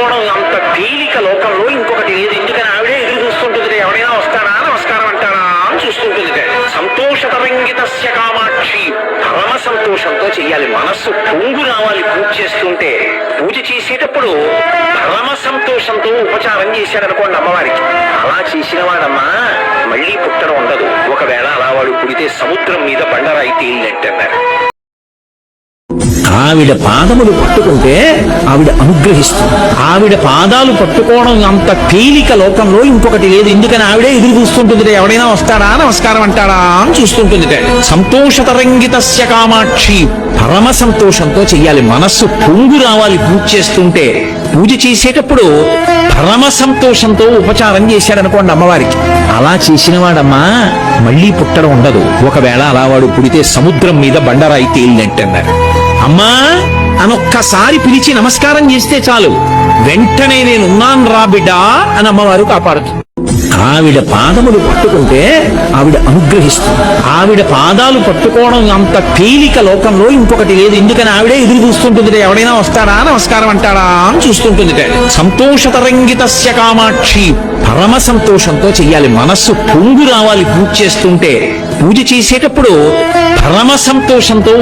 పట్టుకోవడం అంత తేలిక లోకంలో ఇంకొకటి లేదు. ఎందుకని ఆవిడే ఎదురు చూస్తుంటుంది, ఎవడైనా వస్తాడా నమస్కారం అంటారా అని చూస్తుంటుంది. సంతోషతరంగితస్య కామాక్షి, పరమ సంతోషంతో చెయ్యాలి. మనస్సు పొంగు రావాలి పూజ చేస్తుంటే. పూజ చేసేటప్పుడు పరమ సంతోషంతో ఉపచారం చేశాడనుకోండి అమ్మవారికి, అలా చేసిన వాడమ్మా మళ్ళీ పుట్టడం ఉండదు. ఒకవేళ అలా వాడు పుడితే సముద్రం మీద బండరాయి తేలినట్టన్నారు. ఆవిడ పాదములు పట్టుకుంటే ఆవిడ అనుగ్రహిస్తుంది. ఆవిడ పాదాలు పట్టుకోవడం అంత తేలిక లోకంలో ఇంకొకటి లేదు. ఎందుకని ఆవిడే ఎదురు చూస్తుంటుంది, ఎవడైనా వస్తాడా నమస్కారం అంటాడా అని చూస్తుంటుంది. సంతోషతరంగితస్య కామాక్షి, పరమ సంతోషంతో చెయ్యాలి. మనస్సు పొంగు రావాలి పూజ చేస్తుంటే. పూజ చేసేటప్పుడు పరమ సంతోషంతో ఉపచారం చేశాడనుకోండి అమ్మవారికి, అలా చేసిన వాడమ్మా మళ్ళీ పుట్టడం ఉండదు. ఒకవేళ అలా వాడు పుడితే సముద్రం మీద బండరాయి తేలినట్టన్నారు. అమ్మా అనొక్కసారి పిలిచి నమస్కారం చేస్తే చాలు, వెంటనే నేనున్నాను రా బిడ్డా అని అమ్మవారు కాపాడుతుంది. ఆవిడ పాదములు పట్టుకుంటే ఆవిడ అనుగ్రహిస్తుంది. ఆవిడ పాదాలు పట్టుకోవడం అంత తేలిక లోకంలో ఇంకొకటి లేదు. ఎందుకని ఆవిడే ఎదురు చూస్తుంటుంది, ఎవడైనా వస్తాడా నమస్కారం అంటాడా అని చూస్తుంటుంది. సంతోషతరంగితస్య కామాక్షి, పరమ సంతోషంతో చెయ్యాలి. మనస్సు పొంగు రావాలి పూజ చేస్తుంటే. పూజ చేసేటప్పుడు పరమ సంతోషంతో